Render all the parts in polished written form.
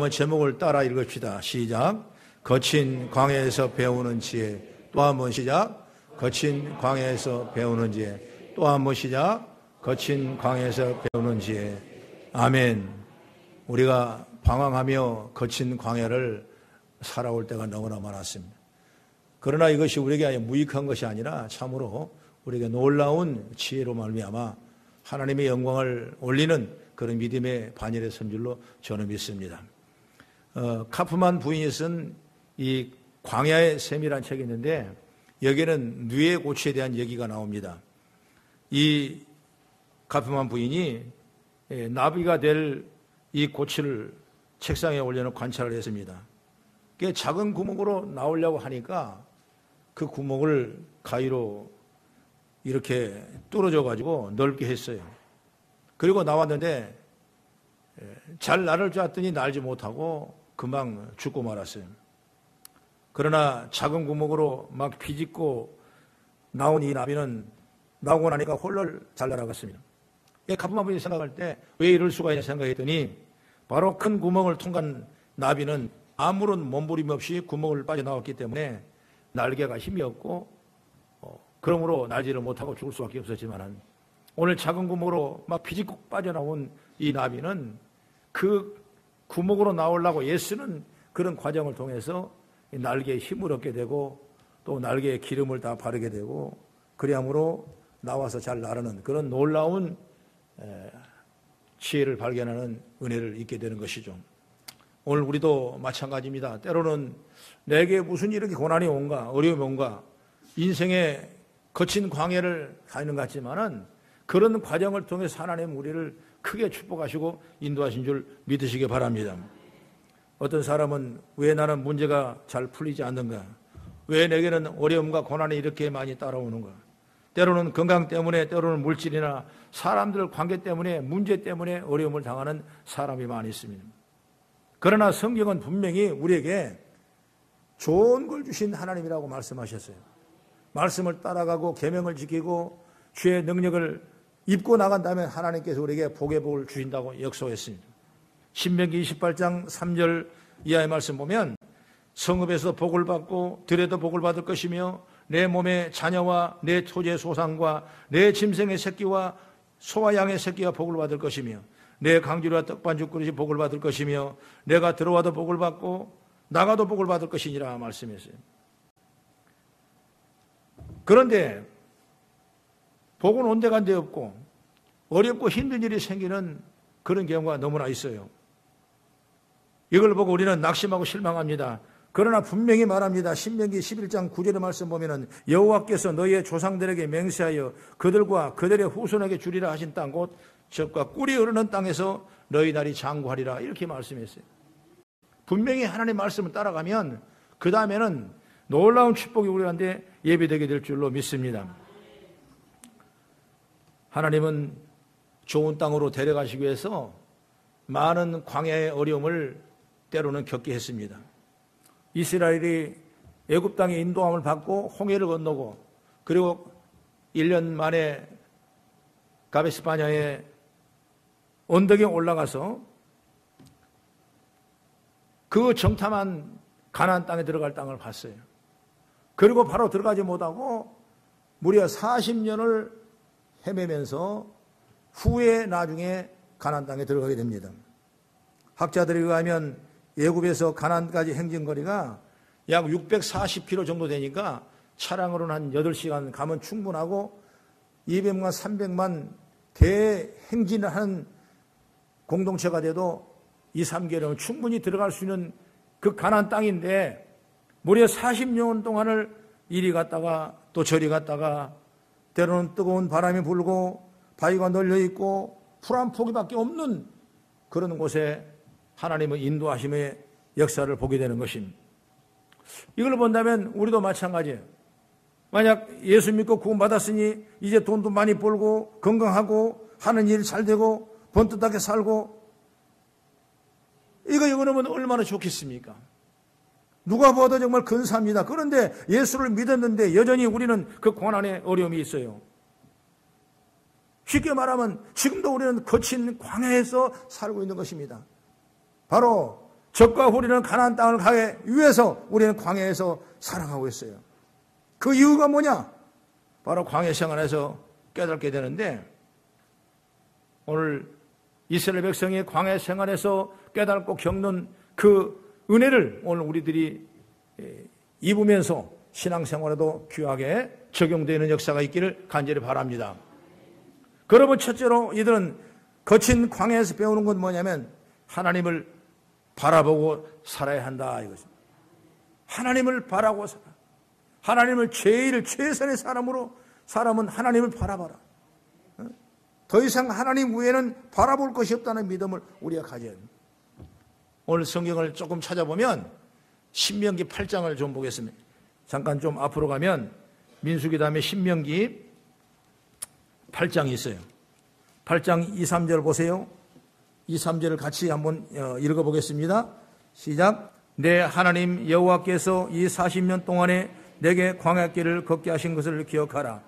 한번 제목을 따라 읽읍시다. 시작. 거친 광야에서 배우는 지혜. 또 한번 시작. 거친 광야에서 배우는 지혜. 또 한번 시작. 거친 광야에서 배우는 지혜. 아멘. 우리가 방황하며 거친 광야를 살아올 때가 너무나 많았습니다. 그러나 이것이 우리에게 무익한 것이 아니라 참으로 우리에게 놀라운 지혜로 말미암아 하나님의 영광을 올리는 그런 믿음의 반열에 선 줄로 저는 믿습니다. 카프만 부인이 쓴 이 광야의 셈이라는 책이 있는데 여기에는 뇌의 고치에 대한 얘기가 나옵니다. 이 카프만 부인이 나비가 될 이 고치를 책상에 올려놓고 관찰을 했습니다. 작은 구멍으로 나오려고 하니까 그 구멍을 가위로 이렇게 뚫어져 가지고 넓게 했어요. 그리고 나왔는데 잘 날을 줄 알았더니 날지 못하고 금방 죽고 말았어요. 그러나 작은 구멍으로 막 비집고 나온 이 나비는 나오고 나니까 홀로 잘 날아갔습니다. 카프만 부인이 생각할 때 왜 이럴 수가 있냐 생각했더니 바로 큰 구멍을 통과한 나비는 아무런 몸부림 없이 구멍을 빠져나왔기 때문에 날개가 힘이 없고 그러므로 날지를 못하고 죽을 수밖에 없었지만 오늘 작은 구멍으로 막 비집고 빠져나온 이 나비는 그 구멍으로 나오려고 애쓰는 그런 과정을 통해서 날개에 힘을 얻게 되고 또 날개에 기름을 다 바르게 되고 그리함으로 나와서 잘 나르는 그런 놀라운 지혜를 발견하는 은혜를 잊게 되는 것이죠. 오늘 우리도 마찬가지입니다. 때로는 내게 무슨 이렇게 고난이 온가 어려움이 온가 인생의 거친 광야를 가는 것 같지만은 그런 과정을 통해서 하나님 우리를 크게 축복하시고 인도하신 줄 믿으시기 바랍니다. 어떤 사람은 왜 나는 문제가 잘 풀리지 않는가? 왜 내게는 어려움과 고난이 이렇게 많이 따라오는가? 때로는 건강 때문에 때로는 물질이나 사람들 관계 때문에 문제 때문에 어려움을 당하는 사람이 많이 있습니다. 그러나 성경은 분명히 우리에게 좋은 걸 주신 하나님이라고 말씀하셨어요. 말씀을 따라가고 계명을 지키고 주의 능력을 입고 나간다면 하나님께서 우리에게 복의 복을 주신다고 약속했습니다. 신명기 28장 3절 이하의 말씀 보면 성읍에서 복을 받고 들에도 복을 받을 것이며 내 몸의 자녀와 내 토지의 소산과 내 짐승의 새끼와 소와 양의 새끼가 복을 받을 것이며 내 강주리와 떡반죽 그릇이 복을 받을 것이며 내가 들어와도 복을 받고 나가도 복을 받을 것이니라 말씀했어요. 그런데 복은 온데간데 없고 어렵고 힘든 일이 생기는 그런 경우가 너무나 있어요. 이걸 보고 우리는 낙심하고 실망합니다. 그러나 분명히 말합니다. 신명기 11장 9절의 말씀 보면은 여호와께서 너희의 조상들에게 맹세하여 그들과 그들의 후손에게 주리라 하신 땅 곧 젖과 꿀이 흐르는 땅에서 너희 날이 장구하리라 이렇게 말씀했어요. 분명히 하나님의 말씀을 따라가면 그 다음에는 놀라운 축복이 우리한테 예비되게 될 줄로 믿습니다. 하나님은 좋은 땅으로 데려가시기 위해서 많은 광야의 어려움을 때로는 겪게 했습니다. 이스라엘이 애굽 땅의 인도함을 받고 홍해를 건너고 그리고 1년 만에 가베스 바냐의 언덕에 올라가서 그 정탐한 가나안 땅에 들어갈 땅을 봤어요. 그리고 바로 들어가지 못하고 무려 40년을 헤매면서 후에 나중에 가나안 땅에 들어가게 됩니다. 학자들에 의하면 애굽에서 가나안까지 행진거리가 약 640km 정도 되니까 차량으로는 한 8시간 가면 충분하고 200만, 300만 대행진을 하는 공동체가 돼도 2, 3개월이면 충분히 들어갈 수 있는 그 가나안 땅인데 무려 40년 동안을 이리 갔다가 또 저리 갔다가 때로는 뜨거운 바람이 불고 바위가 널려있고 풀 한 포기밖에 없는 그런 곳에 하나님의 인도하심의 역사를 보게 되는 것입니다. 이걸 본다면 우리도 마찬가지예요. 만약 예수 믿고 구원받았으니 이제 돈도 많이 벌고 건강하고 하는 일 잘 되고 번듯하게 살고 이거 그러면 얼마나 좋겠습니까? 누가 봐도 정말 근사합니다. 그런데 예수를 믿었는데 여전히 우리는 그 고난의 어려움이 있어요. 쉽게 말하면 지금도 우리는 거친 광야에서 살고 있는 것입니다. 바로 적과 우리는 가나안 땅을 가기 위해서 우리는 광야에서 살아가고 있어요. 그 이유가 뭐냐? 바로 광야 생활에서 깨닫게 되는데, 오늘 이스라엘 백성이 광야 생활에서 깨닫고 겪는 그 은혜를 오늘 우리들이 입으면서 신앙생활에도 귀하게 적용되는 역사가 있기를 간절히 바랍니다. 그러면 첫째로 이들은 거친 광야에서 배우는 건 뭐냐면 하나님을 바라보고 살아야 한다 이거죠. 하나님을 바라고 살아. 하나님을 제일 최선의 사람은 하나님을 바라봐라. 더 이상 하나님 외에는 바라볼 것이 없다는 믿음을 우리가 가져야 합니다. 오늘 성경을 조금 찾아보면 신명기 8장을 좀 보겠습니다. 잠깐 좀 앞으로 가면 민수기 다음에 신명기 8장이 있어요. 8장 2, 3절 보세요. 2, 3절을 같이 한번 읽어보겠습니다. 시작. 내 하나님 여호와께서 이 40년 동안에 내게 광야길을 걷게 하신 것을 기억하라.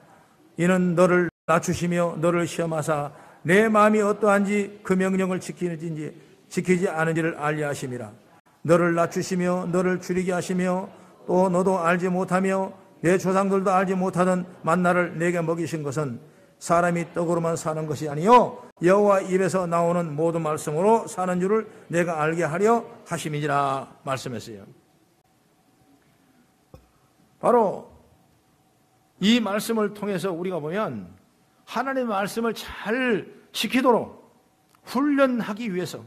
이는 너를 낮추시며 너를 시험하사 내 마음이 어떠한지 그 명령을 지키지 않은지를 알게 하심이라. 너를 낮추시며 너를 줄이게 하시며 또 너도 알지 못하며 내 조상들도 알지 못하던 만나를 내게 먹이신 것은 사람이 떡으로만 사는 것이 아니요 여호와 입에서 나오는 모든 말씀으로 사는 줄을 내가 알게 하려 하심이니라 말씀했어요. 바로 이 말씀을 통해서 우리가 보면 하나님의 말씀을 잘 지키도록 훈련하기 위해서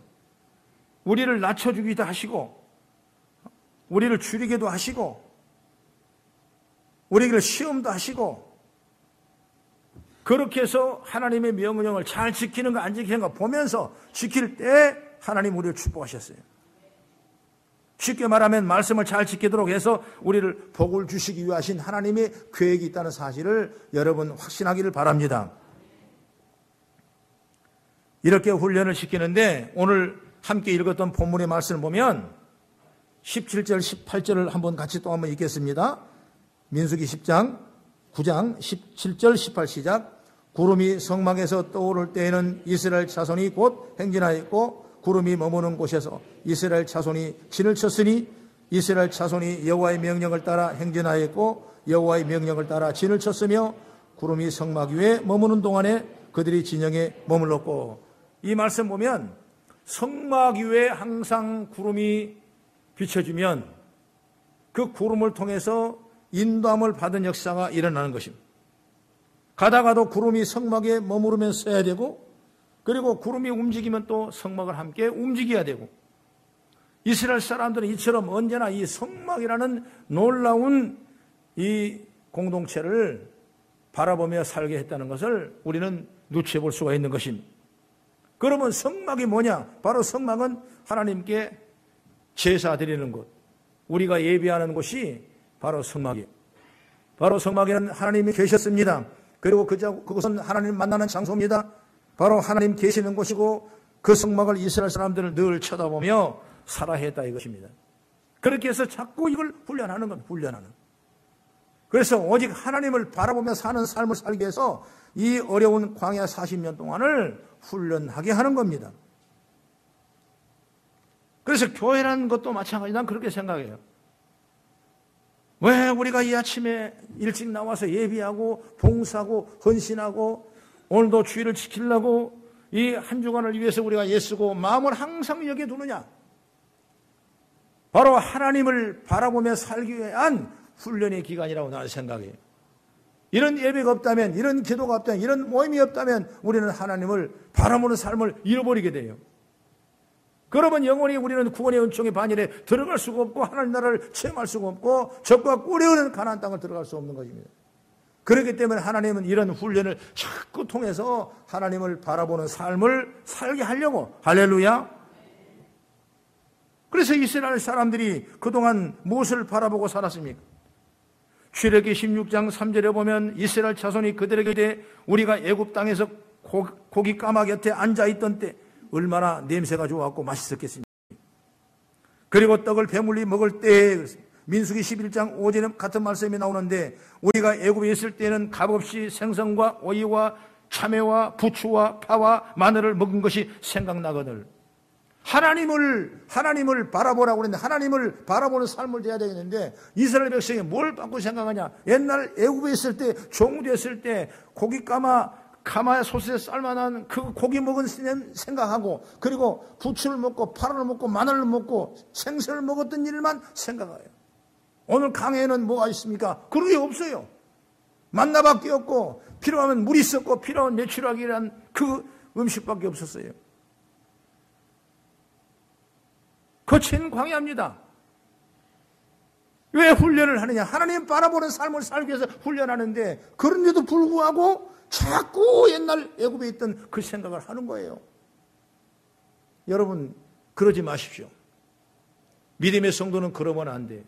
우리를 낮춰주기도 하시고 우리를 줄이기도 하시고 우리를 시험도 하시고 그렇게 해서 하나님의 명령을 잘 지키는가 안 지키는가 보면서 지킬 때 하나님 우리를 축복하셨어요. 쉽게 말하면 말씀을 잘 지키도록 해서 우리를 복을 주시기 위하신 하나님의 계획이 있다는 사실을 여러분 확신하기를 바랍니다. 이렇게 훈련을 시키는데 오늘 함께 읽었던 본문의 말씀을 보면 17절 18절을 한번 같이 또 한번 읽겠습니다. 민수기 10장 9장 17절 18 시작. 구름이 성막에서 떠오를 때에는 이스라엘 자손이 곧 행진하였고 구름이 머무는 곳에서 이스라엘 자손이 진을 쳤으니 이스라엘 자손이 여호와의 명령을 따라 행진하였고 여호와의 명령을 따라 진을 쳤으며 구름이 성막 위에 머무는 동안에 그들이 진영에 머물렀고. 이 말씀 보면 성막 위에 항상 구름이 비춰지면 그 구름을 통해서 인도함을 받은 역사가 일어나는 것입니다. 가다가도 구름이 성막에 머무르면서 서야 되고 그리고 구름이 움직이면 또 성막을 함께 움직여야 되고 이스라엘 사람들은 이처럼 언제나 이 성막이라는 놀라운 이 공동체를 바라보며 살게 했다는 것을 우리는 눈치해 볼 수가 있는 것입니다. 그러면 성막이 뭐냐? 바로 성막은 하나님께 제사 드리는 곳, 우리가 예배하는 곳이 바로 성막이에요. 바로 성막에는 하나님이 계셨습니다. 그리고 그곳은 하나님 만나는 장소입니다. 바로 하나님 계시는 곳이고 그 성막을 이스라엘 사람들을 늘 쳐다보며 살아야 했다 이것입니다. 그렇게 해서 자꾸 이걸 훈련하는 건 훈련하는. 그래서 오직 하나님을 바라보며 사는 삶을 살기 위해서 이 어려운 광야 40년 동안을 훈련하게 하는 겁니다. 그래서 교회라는 것도 마찬가지. 난 그렇게 생각해요. 왜 우리가 이 아침에 일찍 나와서 예비하고 봉사하고 헌신하고 오늘도 주의를 지키려고 이 한 주간을 위해서 우리가 애쓰고 마음을 항상 여기에 두느냐? 바로 하나님을 바라보며 살기 위한 훈련의 기간이라고 나는 생각해요. 이런 예배가 없다면, 이런 기도가 없다면, 이런 모임이 없다면 우리는 하나님을 바라보는 삶을 잃어버리게 돼요. 그러면 영원히 우리는 구원의 은총의 반열에 들어갈 수가 없고 하나님 나라를 체험할 수가 없고 적과 꿀이 가나안 땅을 들어갈 수 없는 것입니다. 그렇기 때문에 하나님은 이런 훈련을 자꾸 통해서 하나님을 바라보는 삶을 살게 하려고. 할렐루야. 그래서 이스라엘 사람들이 그동안 무엇을 바라보고 살았습니까? 출애굽기 16장 3절에 보면 이스라엘 자손이 그들에게 이르되 우리가 애굽 땅에서 고기 까마 곁에 앉아있던 때 얼마나 냄새가 좋았고 맛있었겠습니까? 그리고 떡을 배물리 먹을 때에 민수기 11장 5절에 같은 말씀이 나오는데 우리가 애굽에 있을 때는 값없이 생선과 오이와 참외와 부추와 파와 마늘을 먹은 것이 생각나거늘 하나님을 바라보라고 그랬는데 하나님을 바라보는 삶을 돼야 되겠는데 이스라엘 백성이 뭘 받고 생각하냐? 옛날 애굽에 있을 때 종됐을 때 고기 가마 소스에 삶아난 그 고기 먹은 생각하고 그리고 부추를 먹고 파란을 먹고 마늘을 먹고 생선을 먹었던 일만 생각해요. 오늘 강에는 뭐가 있습니까? 그런 게 없어요. 만나밖에 없고 필요하면 물이 있었고 필요한 메추라기란 그 음식밖에 없었어요. 거친 광야입니다. 왜 훈련을 하느냐? 하나님 바라보는 삶을 살기 위해서 훈련하는데 그런데도 불구하고 자꾸 옛날 애굽에 있던 그 생각을 하는 거예요. 여러분 그러지 마십시오. 믿음의 성도는 그러면 안 돼요.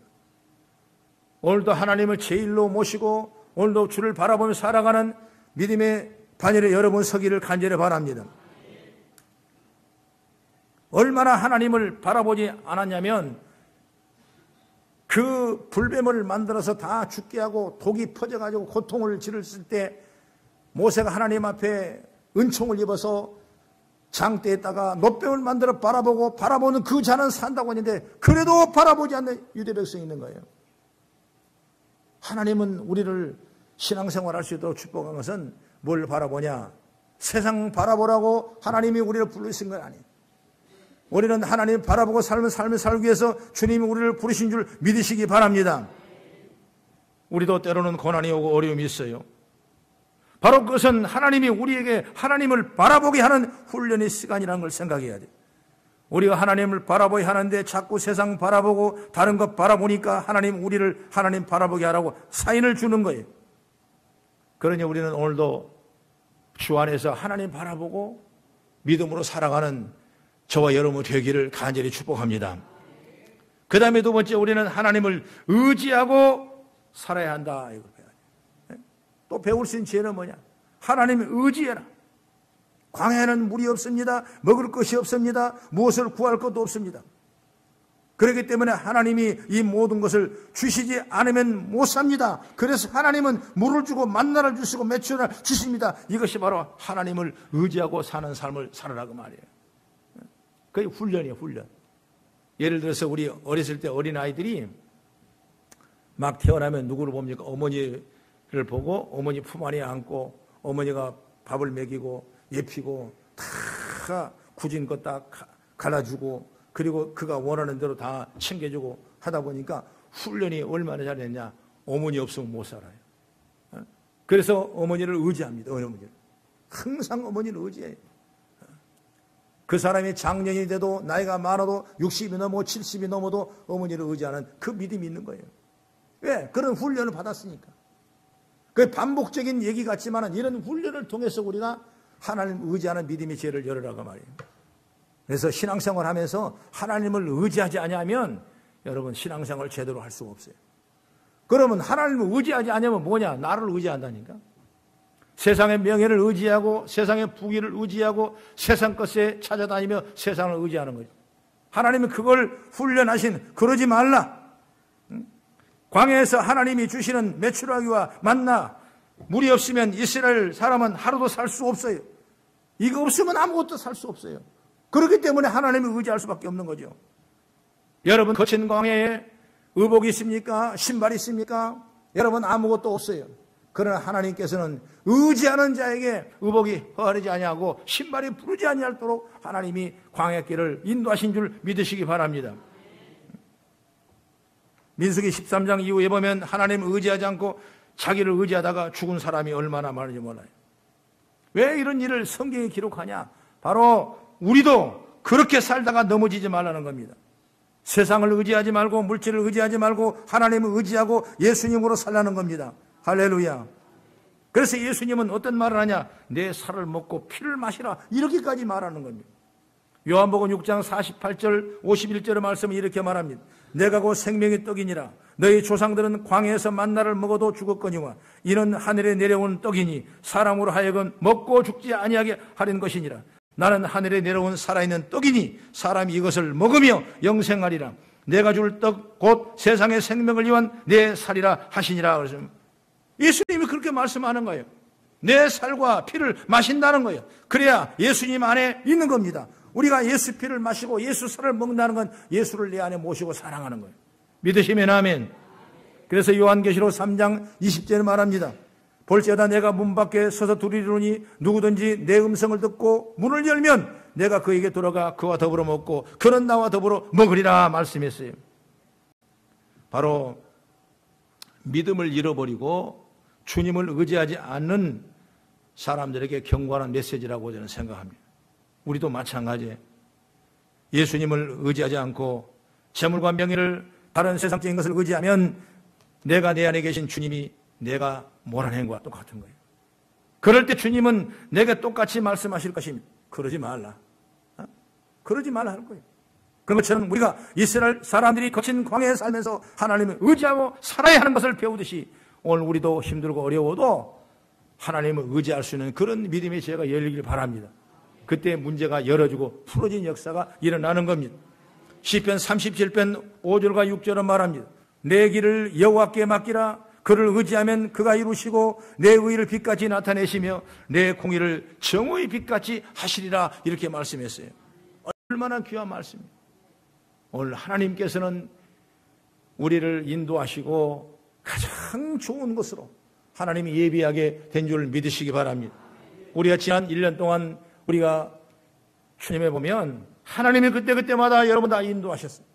오늘도 하나님을 제일로 모시고 오늘도 주를 바라보며 살아가는 믿음의 반열에 여러분 서기를 간절히 바랍니다. 얼마나 하나님을 바라보지 않았냐면 그 불뱀을 만들어서 다 죽게 하고 독이 퍼져가지고 고통을 지르실 때 모세가 하나님 앞에 은총을 입어서 장대에다가 놋뱀을 만들어 바라보는 그 자는 산다고 했는데 그래도 바라보지 않는 유대 백성이 있는 거예요. 하나님은 우리를 신앙생활할 수 있도록 축복한 것은 뭘 바라보냐? 세상 바라보라고 하나님이 우리를 부르신 건 아니에요. 우리는 하나님 바라보고 삶을 살기 위해서 주님이 우리를 부르신 줄 믿으시기 바랍니다. 우리도 때로는 고난이 오고 어려움이 있어요. 바로 그것은 하나님이 우리에게 하나님을 바라보게 하는 훈련의 시간이라는 걸 생각해야 돼요. 우리가 하나님을 바라보게 하는데 자꾸 세상 바라보고 다른 것 바라보니까 하나님 우리를 하나님 바라보게 하라고 사인을 주는 거예요. 그러니 우리는 오늘도 주 안에서 하나님 바라보고 믿음으로 살아가는 저와 여러분 되기를 간절히 축복합니다. 그 다음에 두 번째 우리는 하나님을 의지하고 살아야 한다. 이걸 배워야 돼요. 또 배울 수 있는 지혜는 뭐냐? 하나님을 의지해라. 광야에는 물이 없습니다. 먹을 것이 없습니다. 무엇을 구할 것도 없습니다. 그렇기 때문에 하나님이 이 모든 것을 주시지 않으면 못 삽니다. 그래서 하나님은 물을 주고 만나를 주시고 매출을 주십니다. 이것이 바로 하나님을 의지하고 사는 삶을 살아라고 말이에요. 그게 훈련이에요, 훈련. 예를 들어서 우리 어렸을 때 어린아이들이 막 태어나면 누구를 봅니까? 어머니를 보고 어머니 품 안에 안고 어머니가 밥을 먹이고 예피고 다 굳은 것 다 갈아주고 그리고 그가 원하는 대로 다 챙겨주고 하다 보니까 훈련이 얼마나 잘했냐? 어머니 없으면 못 살아요. 그래서 어머니를 의지합니다. 어머니를. 항상 어머니를 의지해요. 그 사람이 장년이 돼도 나이가 많아도 60이 넘어 70이 넘어도 어머니를 의지하는 그 믿음이 있는 거예요. 왜? 그런 훈련을 받았으니까. 그 반복적인 얘기 같지만 이런 훈련을 통해서 우리가 하나님을 의지하는 믿음의 지혜를 열으라고 말이에요. 그래서 신앙생활 하면서 하나님을 의지하지 않으면 여러분 신앙생활을 제대로 할 수가 없어요. 그러면 하나님을 의지하지 않으면 뭐냐? 나를 의지한다니까. 세상의 명예를 의지하고 세상의 부귀를 의지하고 세상 것에 찾아다니며 세상을 의지하는 거죠. 하나님은 그걸 훈련하신 그러지 말라. 광야에서 하나님이 주시는 메추라기와 만나 물이 없으면 이스라엘 사람은 하루도 살 수 없어요. 이거 없으면 아무것도 살 수 없어요. 그렇기 때문에 하나님을 의지할 수밖에 없는 거죠. 여러분 거친 광야에 의복이 있습니까? 신발이 있습니까? 여러분 아무것도 없어요. 그러나 하나님께서는 의지하는 자에게 의복이 허하지 아니하고 신발이 부르지 아니하도록 하나님이 광야길을 인도하신 줄 믿으시기 바랍니다. 민수기 13장 이후에 보면 하나님을 의지하지 않고 자기를 의지하다가 죽은 사람이 얼마나 많은지 몰라요. 왜 이런 일을 성경에 기록하냐? 바로 우리도 그렇게 살다가 넘어지지 말라는 겁니다. 세상을 의지하지 말고 물질을 의지하지 말고 하나님을 의지하고 예수님으로 살라는 겁니다. 할렐루야. 그래서 예수님은 어떤 말을 하냐? 내 살을 먹고 피를 마시라. 이렇게까지 말하는 겁니다. 요한복음 6장 48절 51절의 말씀은 이렇게 말합니다. 내가 곧 생명의 떡이니라. 너희 조상들은 광야에서 만나를 먹어도 죽었거니와 이는 하늘에 내려온 떡이니 사람으로 하여금 먹고 죽지 아니하게 하려는 것이니라. 나는 하늘에 내려온 살아있는 떡이니 사람이 이것을 먹으며 영생하리라. 내가 줄 떡 곧 세상의 생명을 위한 내 살이라 하시니라. 그래서 예수님이 그렇게 말씀하는 거예요. 내 살과 피를 마신다는 거예요. 그래야 예수님 안에 있는 겁니다. 우리가 예수 피를 마시고 예수 살을 먹는다는 건 예수를 내 안에 모시고 사랑하는 거예요. 믿으시면 아멘. 그래서 요한계시록 3장 20절에 말합니다. 볼지어다 내가 문 밖에 서서 두드리노니 누구든지 내 음성을 듣고 문을 열면 내가 그에게 들어가 그와 더불어 먹고 그는 나와 더불어 먹으리라 말씀했어요. 바로 믿음을 잃어버리고 주님을 의지하지 않는 사람들에게 경고하는 메시지라고 저는 생각합니다. 우리도 마찬가지예요. 예수님을 의지하지 않고 재물과 명예를 다른 세상적인 것을 의지하면 내가 내 안에 계신 주님이 내가 몰아낸 것과 똑같은 거예요. 그럴 때 주님은 내게 똑같이 말씀하실 것입니다. 그러지 말라. 그러지 말라 할 거예요. 그런 것처럼 우리가 이스라엘 사람들이 거친 광야에 살면서 하나님을 의지하고 살아야 하는 것을 배우듯이 오늘 우리도 힘들고 어려워도 하나님을 의지할 수 있는 그런 믿음의 지혜가 열리길 바랍니다. 그때 문제가 열어지고 풀어진 역사가 일어나는 겁니다. 시편 37편 5절과 6절은 말합니다. 내 길을 여호와께 맡기라. 그를 의지하면 그가 이루시고 내 의를 빛같이 나타내시며 내 공의를 정오의 빛같이 하시리라. 이렇게 말씀했어요. 얼마나 귀한 말씀입니다. 오늘 하나님께서는 우리를 인도하시고 가장 좋은 것으로 하나님이 예비하게 된 줄 믿으시기 바랍니다. 우리가 지난 1년 동안 우리가 주님에 보면 하나님이 그때그때마다 여러분 다 인도하셨어요.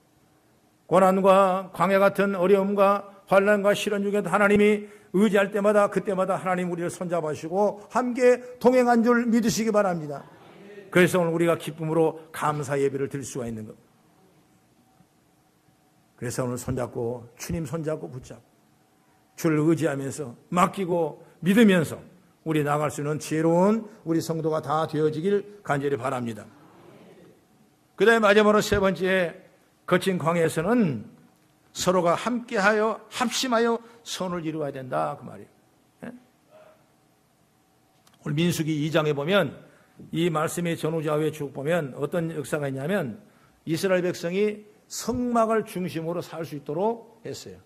고난과 광야 같은 어려움과 환난과 시련 중에도 하나님이 의지할 때마다 그때마다 하나님 우리를 손잡아주시고 함께 동행한 줄 믿으시기 바랍니다. 그래서 오늘 우리가 기쁨으로 감사 예배를 드릴 수가 있는 겁니다. 그래서 오늘 손잡고 주님 손잡고 붙잡고 주를 의지하면서 맡기고 믿으면서 우리 나갈 수 있는 지혜로운 우리 성도가 다 되어지길 간절히 바랍니다. 그 다음에 마지막으로 세 번째, 거친 광야에서는 서로가 함께하여 합심하여 선을 이루어야 된다 그 말이에요. 오늘 민수기 2장에 보면 이 말씀의 전후좌우에 쭉 보면 어떤 역사가 있냐면 이스라엘 백성이 성막을 중심으로 살 수 있도록 했어요.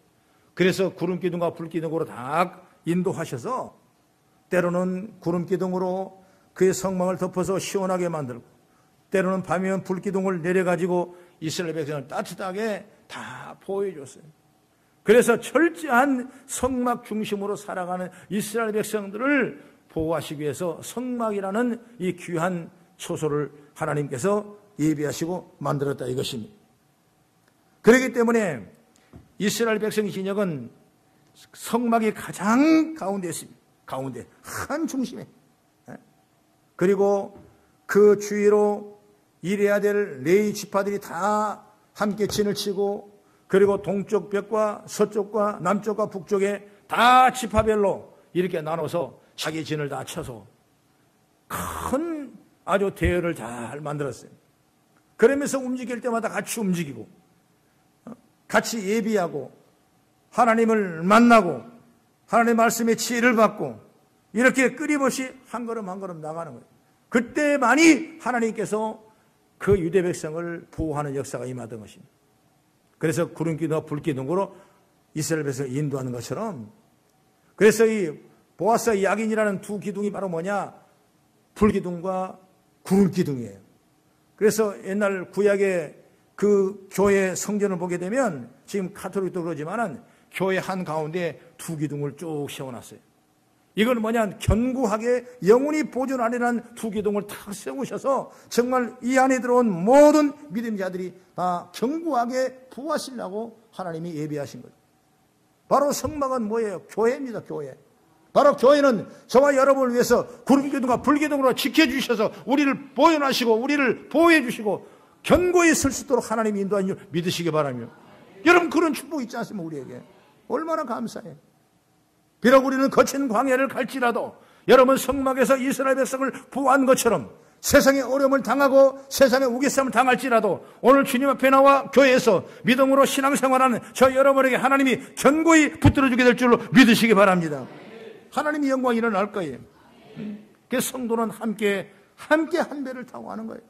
그래서 구름기둥과 불기둥으로 다 인도하셔서 때로는 구름기둥으로 그의 성막을 덮어서 시원하게 만들고 때로는 밤이면 불기둥을 내려가지고 이스라엘 백성을 따뜻하게 다 보호해줬어요. 그래서 철저한 성막 중심으로 살아가는 이스라엘 백성들을 보호하시기 위해서 성막이라는 이 귀한 초소를 하나님께서 예비하시고 만들었다 이것입니다. 그렇기 때문에 이스라엘 백성의 진영은 성막이 가장 가운데 있습니다. 가운데 한 중심에. 그리고 그 주위로 일해야 될 레위 지파들이 다 함께 진을 치고 그리고 동쪽 벽과 서쪽과 남쪽과 북쪽에 다 지파별로 이렇게 나눠서 자기 진을 다 쳐서 큰 아주 대열을 잘 만들었어요. 그러면서 움직일 때마다 같이 움직이고 같이 예비하고 하나님을 만나고 하나님의 말씀의 지혜를 받고 이렇게 끊임없이 한 걸음 한 걸음 나가는 거예요. 그때만이 하나님께서 그 유대 백성을 보호하는 역사가 임하던 것입니다. 그래서 구름기둥과 불기둥으로 이스라엘 백성을 인도하는 것처럼 그래서 이 보아스와 야긴이라는 두 기둥이 바로 뭐냐? 불기둥과 구름기둥이에요. 그래서 옛날 구약의 그 교회 성전을 보게 되면 지금 카톨릭도 그러지만은 교회 한가운데 두 기둥을 쭉 세워놨어요. 이건 뭐냐? 견고하게 영원히 보존하리라는 두 기둥을 탁 세우셔서 정말 이 안에 들어온 모든 믿음자들이 다 견고하게 부하시려고 하나님이 예비하신 거죠. 바로 성막은 뭐예요? 교회입니다. 교회. 바로 교회는 저와 여러분을 위해서 구름기둥과 불기둥으로 지켜주셔서 우리를 보존하시고 우리를 보호해 주시고 견고히 설 수 있도록 하나님이 인도하는 줄 믿으시기 바랍니다. 여러분 그런 축복이 있지 않습니까? 우리에게 얼마나 감사해요. 비록 우리는 거친 광야를 갈지라도 여러분 성막에서 이스라엘 백성을 보호한 것처럼 세상의 어려움을 당하고 세상의 우겨쌈을 당할지라도 오늘 주님 앞에 나와 교회에서 믿음으로 신앙생활하는 저 여러분에게 하나님이 견고히 붙들어주게 될 줄로 믿으시기 바랍니다. 하나님의 영광이 일어날 거예요. 그 성도는 함께 한 배를 타고 하는 거예요.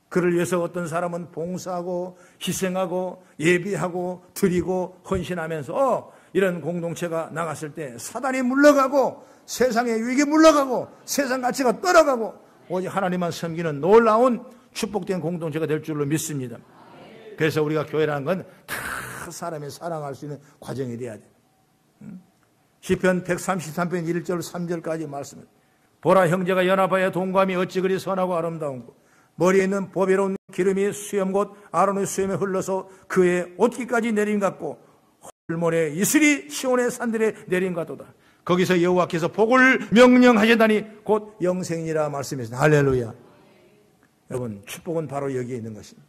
그를 위해서 어떤 사람은 봉사하고 희생하고 예비하고 드리고 헌신하면서 이런 공동체가 나갔을 때 사단이 물러가고 세상의 유익이 물러가고 세상 가치가 떨어가고 오직 하나님만 섬기는 놀라운 축복된 공동체가 될 줄로 믿습니다. 그래서 우리가 교회라는 건 다 사람이 사랑할 수 있는 과정이 돼야 돼. 시편 133편 1절 3절까지 말씀을 보라 형제가 연합하여 동감이 어찌 그리 선하고 아름다운고 머리에 있는 보배로운 기름이 수염 곧 아론의 수염에 흘러서 그의 옷깃까지 내린 같고 홀몬의 이슬이 시온의 산들에 내린 같도다. 거기서 여호와께서 복을 명령하시다니 곧 영생이라 말씀했습니다. 할렐루야. 여러분 축복은 바로 여기에 있는 것입니다.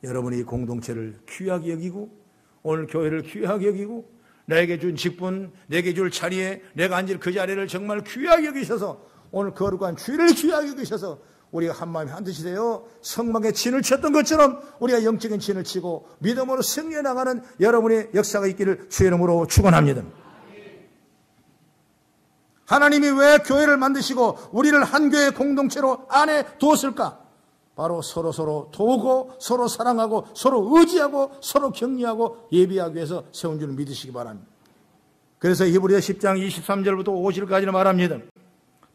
여러분이 공동체를 귀하게 여기고 오늘 교회를 귀하게 여기고 내게 준 직분, 내게 줄 자리에 내가 앉을 그 자리를 정말 귀하게 여기셔서 오늘 거룩한 주일을 귀하게 여기셔서 우리가 한마음이 한뜻이 되어 성막에 진을 쳤던 것처럼 우리가 영적인 진을 치고 믿음으로 승리해 나가는 여러분의 역사가 있기를 주의 이름으로 축원합니다. 하나님이 왜 교회를 만드시고 우리를 한 교회 공동체로 안에 두었을까? 바로 서로 도우고 서로 사랑하고 서로 의지하고 서로 격려하고 예비하기 위해서 세운 줄 믿으시기 바랍니다. 그래서 히브리서 10장 23절부터 50절까지는 말합니다.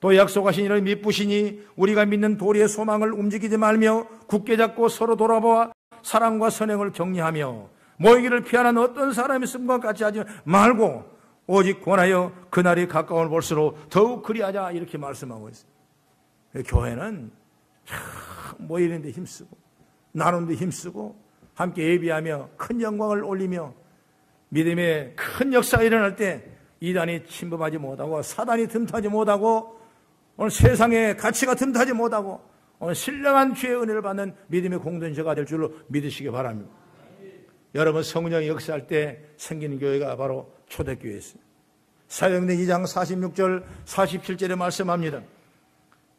또 약속하신 이를 미쁘시니 우리가 믿는 도리의 소망을 움직이지 말며 굳게 잡고 서로 돌아보아 사랑과 선행을 격려하며 모이기를 피하는 어떤 사람의 습관과 같이 하지 말고 오직 권하여 그날이 가까움을 볼수록 더욱 그리하자 이렇게 말씀하고 있어요. 교회는 모이는 데 힘쓰고 나누는 데 힘쓰고 함께 예비하며 큰 영광을 올리며 믿음의 큰 역사가 일어날 때 이단이 침범하지 못하고 사단이 틈타지 못하고 오늘 세상의 가치가 틈타지 못하고 오늘 신령한 주의 은혜를 받는 믿음의 공동체가 될 줄로 믿으시기 바랍니다. 여러분 성령이 역사할 때 생기는 교회가 바로 초대교회였습니다. 사도행전 2장 46절 47절에 말씀합니다.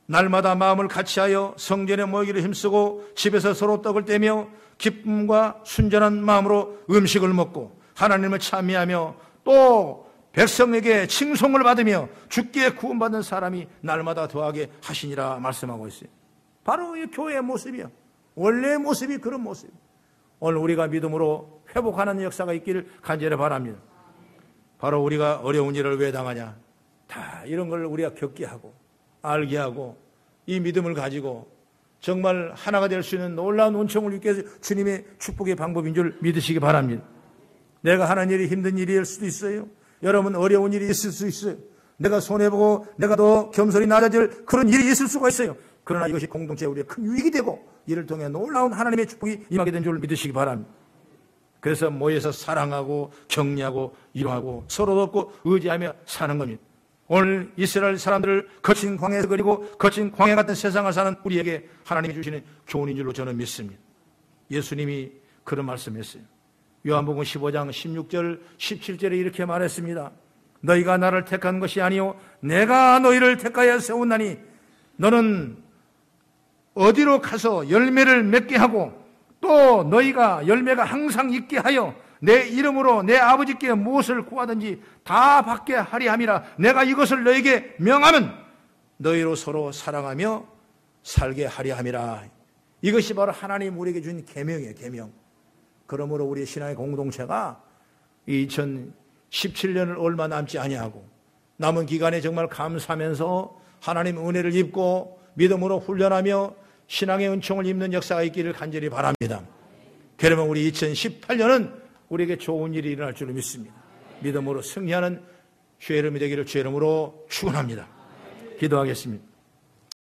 날마다 마음을 같이하여 성전에 모이기를 힘쓰고 집에서 서로 떡을 떼며 기쁨과 순전한 마음으로 음식을 먹고 하나님을 찬미하며 또 백성에게 칭송을 받으며 주께 구원받는 사람이 날마다 더하게 하시니라 말씀하고 있어요. 바로 이 교회의 모습이요. 원래의 모습이 그런 모습이에요. 오늘 우리가 믿음으로 회복하는 역사가 있기를 간절히 바랍니다. 바로 우리가 어려운 일을 왜 당하냐. 다 이런 걸 우리가 겪게 하고 알게 하고 이 믿음을 가지고 정말 하나가 될 수 있는 놀라운 은총을 입게 해서 주님의 축복의 방법인 줄 믿으시기 바랍니다. 내가 하는 일이 힘든 일일 수도 있어요. 여러분 어려운 일이 있을 수 있어요. 내가 손해보고 내가 더 겸손히 낮아질 그런 일이 있을 수가 있어요. 그러나 이것이 공동체에 우리의 큰 유익이 되고 이를 통해 놀라운 하나님의 축복이 임하게 된 줄 믿으시기 바랍니다. 그래서 모여서 사랑하고 격려하고 위로하고 서로 돕고 의지하며 사는 겁니다. 오늘 이스라엘 사람들을 거친 광야에서 그리고 거친 광야 같은 세상을 사는 우리에게 하나님이 주시는 교훈인 줄로 저는 믿습니다. 예수님이 그런 말씀했어요. 요한복음 15장 16절 17절에 이렇게 말했습니다. 너희가 나를 택한 것이 아니요 내가 너희를 택하여 세웠나니 너는 어디로 가서 열매를 맺게 하고 또 너희가 열매가 항상 있게 하여 내 이름으로 내 아버지께 무엇을 구하든지 다 받게 하리 함이라. 내가 이것을 너희에게 명하면 너희로 서로 사랑하며 살게 하리 함이라. 이것이 바로 하나님 우리에게 준 계명이에요. 계명. 그러므로 우리 신앙의 공동체가 2017년을 얼마 남지 아니하고 남은 기간에 정말 감사하면서 하나님 은혜를 입고 믿음으로 훈련하며 신앙의 은총을 입는 역사가 있기를 간절히 바랍니다. 그러면 우리 2018년은 우리에게 좋은 일이 일어날 줄로 믿습니다. 믿음으로 승리하는 주의 이름이 되기를 주의 이름으로 축원합니다. 기도하겠습니다.